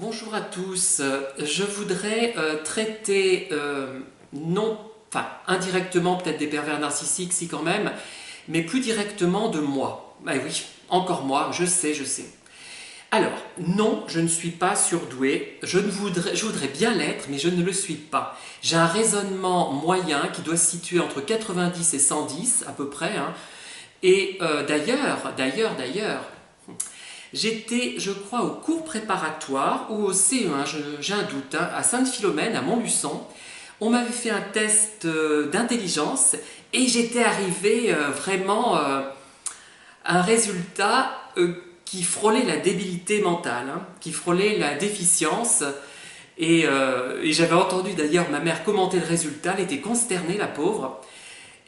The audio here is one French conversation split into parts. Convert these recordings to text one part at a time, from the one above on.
Bonjour à tous. Je voudrais traiter, non, enfin indirectement peut-être des pervers narcissiques, si quand même, mais plus directement de moi. Ah oui, encore moi, je sais. Alors, non, je ne suis pas surdoué, je voudrais bien l'être, mais je ne le suis pas. J'ai un raisonnement moyen qui doit se situer entre 90 et 110 à peu près, hein. Et d'ailleurs, j'étais, je crois, au cours préparatoire ou au CE1, j'ai un doute, hein, à Sainte-Philomène, à Montluçon. On m'avait fait un test d'intelligence et j'étais arrivé vraiment à un résultat qui frôlait la débilité mentale, hein, qui frôlait la déficience. Et j'avais entendu d'ailleurs ma mère commenter le résultat, elle était consternée, la pauvre.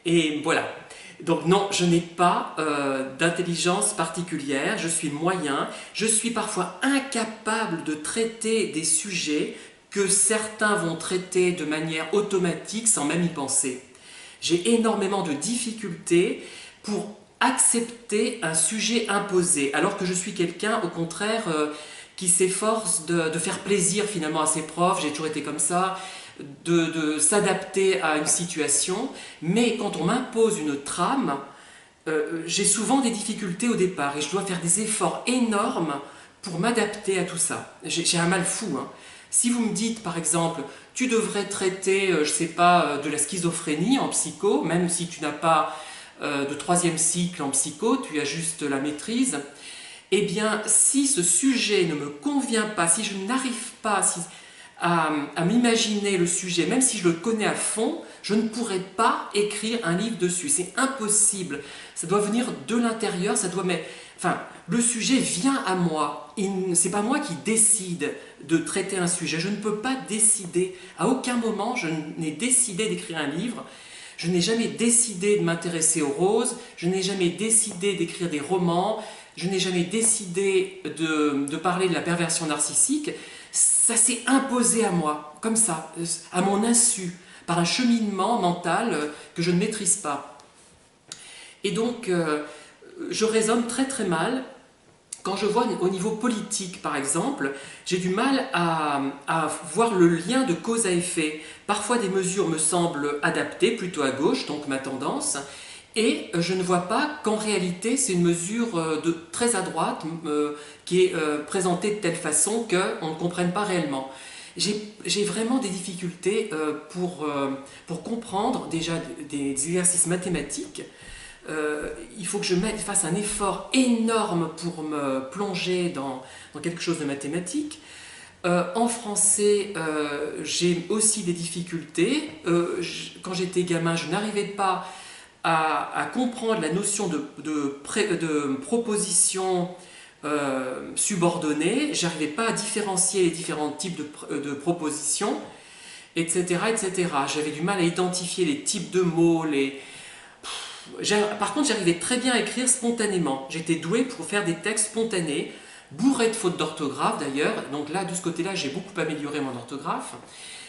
Et voilà. Donc non, je n'ai pas d'intelligence particulière, je suis moyen, je suis parfois incapable de traiter des sujets que certains vont traiter de manière automatique sans même y penser. J'ai énormément de difficultés pour accepter un sujet imposé, alors que je suis quelqu'un au contraire qui s'efforce de faire plaisir finalement à ses profs, j'ai toujours été comme ça, de s'adapter à une situation, mais quand on m'impose une trame, j'ai souvent des difficultés au départ et je dois faire des efforts énormes pour m'adapter à tout ça. J'ai un mal fou, hein. Si vous me dites par exemple, tu devrais traiter, je sais pas, de la schizophrénie en psycho, même si tu n'as pas de troisième cycle en psycho, tu as juste la maîtrise, eh bien si ce sujet ne me convient pas, si je n'arrive pas, à m'imaginer le sujet, même si je le connais à fond, je ne pourrais pas écrire un livre dessus. C'est impossible. Ça doit venir de l'intérieur, ça doit... Mais, enfin, le sujet vient à moi. C'est pas moi qui décide de traiter un sujet. Je ne peux pas décider. À aucun moment, je n'ai décidé d'écrire un livre. Je n'ai jamais décidé de m'intéresser aux roses. Je n'ai jamais décidé d'écrire des romans. Je n'ai jamais décidé de parler de la perversion narcissique. Ça s'est imposé à moi, comme ça, à mon insu, par un cheminement mental que je ne maîtrise pas. Et donc, je raisonne très mal. Quand je vois au niveau politique, par exemple, j'ai du mal à voir le lien de cause à effet. Parfois, des mesures me semblent adaptées, plutôt à gauche, donc ma tendance, et je ne vois pas qu'en réalité, c'est une mesure très à droite qui est présentée de telle façon qu'on ne comprenne pas réellement. J'ai vraiment des difficultés pour comprendre déjà des exercices mathématiques. Il faut que je fasse un effort énorme pour me plonger dans quelque chose de mathématique. En français, j'ai aussi des difficultés. Quand j'étais gamin, je n'arrivais pas à comprendre la notion de proposition subordonnée. J'arrivais pas à différencier les différents types de propositions, etc. J'avais du mal à identifier les types de mots, par contre, j'arrivais très bien à écrire spontanément. J'étais doué pour faire des textes spontanés, bourrés de fautes d'orthographe d'ailleurs. Donc là, de ce côté-là, j'ai beaucoup amélioré mon orthographe.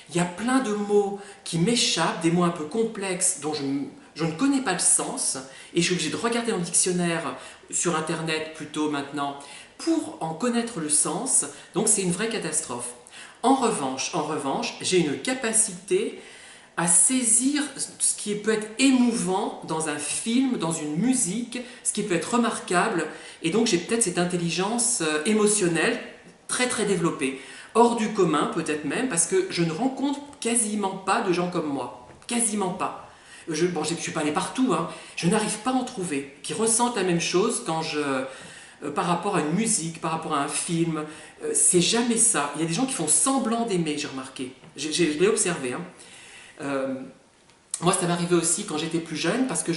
Il y a plein de mots qui m'échappent, des mots un peu complexes dont je ne connais pas le sens, et je suis obligé de regarder en dictionnaire, sur Internet plutôt maintenant, pour en connaître le sens. Donc c'est une vraie catastrophe. En revanche, j'ai une capacité à saisir ce qui peut être émouvant dans un film, dans une musique, ce qui peut être remarquable, et donc j'ai peut-être cette intelligence émotionnelle très développée, hors du commun peut-être même, parce que je ne rencontre quasiment pas de gens comme moi, quasiment pas. Je ne suis pas allé partout, hein. Je n'arrive pas à en trouver, qui ressentent la même chose par rapport à une musique, par rapport à un film, c'est jamais ça. Il y a des gens qui font semblant d'aimer, j'ai remarqué, je l'ai observé, hein. Moi, ça m'arrivait aussi quand j'étais plus jeune, parce que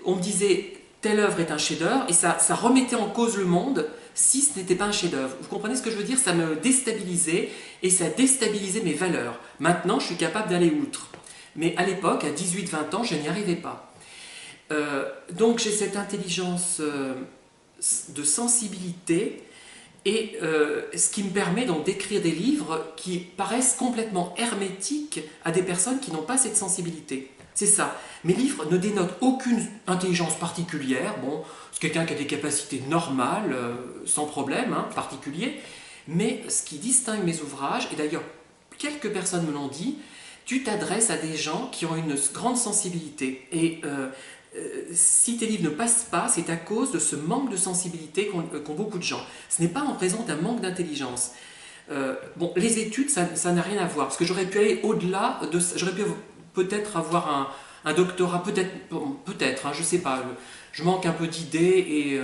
on me disait telle œuvre est un chef-d'œuvre, et ça remettait en cause le monde si ce n'était pas un chef-d'œuvre. Vous comprenez ce que je veux dire? Ça me déstabilisait, et ça déstabilisait mes valeurs. Maintenant, je suis capable d'aller outre. Mais à l'époque, à 18-20 ans, je n'y arrivais pas. Donc j'ai cette intelligence de sensibilité, et ce qui me permet donc d'écrire des livres qui paraissent complètement hermétiques à des personnes qui n'ont pas cette sensibilité. C'est ça. Mes livres ne dénotent aucune intelligence particulière. Bon, c'est quelqu'un qui a des capacités normales, sans problème, hein, particulier. Mais ce qui distingue mes ouvrages, et d'ailleurs quelques personnes me l'ont dit, tu t'adresses à des gens qui ont une grande sensibilité. Et si tes livres ne passent pas, c'est à cause de ce manque de sensibilité qu'ont beaucoup de gens. Ce n'est pas en raison d'un manque d'intelligence. Bon, les études, ça n'a rien à voir, parce que j'aurais pu aller au-delà de ça. J'aurais pu peut-être avoir un doctorat, peut-être, hein, je ne sais pas. Je manque un peu d'idées, et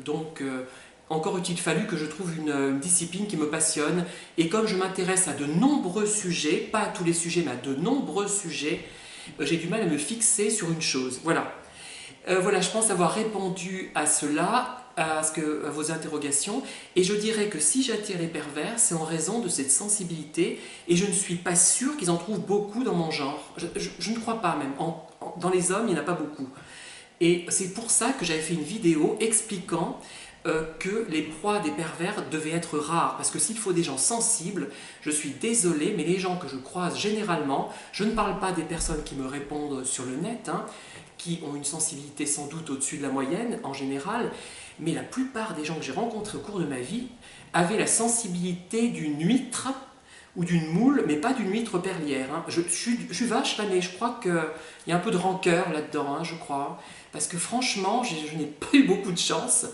donc encore eût-il fallu que je trouve une discipline qui me passionne. Et comme je m'intéresse à de nombreux sujets, pas à tous les sujets, mais à de nombreux sujets, j'ai du mal à me fixer sur une chose. Voilà. Voilà, je pense avoir répondu à cela, à vos interrogations, et je dirais que si j'attire les pervers, c'est en raison de cette sensibilité, et je ne suis pas sûre qu'ils en trouvent beaucoup dans mon genre. Je ne crois pas même. Dans les hommes, il n'y en a pas beaucoup. Et c'est pour ça que j'avais fait une vidéo expliquant que les proies des pervers devaient être rares, parce que s'il faut des gens sensibles, je suis désolé, mais les gens que je croise généralement, je ne parle pas des personnes qui me répondent sur le net, hein, qui ont une sensibilité sans doute au-dessus de la moyenne en général, mais la plupart des gens que j'ai rencontrés au cours de ma vie avaient la sensibilité d'une huître ou d'une moule, mais pas d'une huître perlière. Hein. Je suis vache fanée, je crois qu'il y a un peu de rancœur là-dedans, hein, je crois, parce que franchement, je n'ai pas eu beaucoup de chance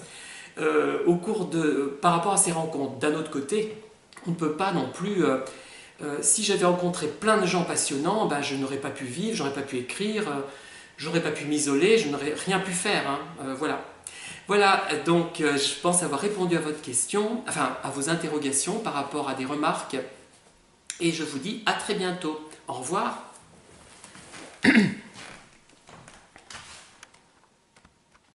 par rapport à ces rencontres. D'un autre côté, on ne peut pas non plus... si j'avais rencontré plein de gens passionnants, ben, je n'aurais pas pu vivre, j'aurais pas pu écrire, j'aurais pas pu m'isoler, je n'aurais rien pu faire. Hein. Voilà. Voilà, donc je pense avoir répondu à votre question, enfin à vos interrogations par rapport à des remarques. Et je vous dis à très bientôt. Au revoir.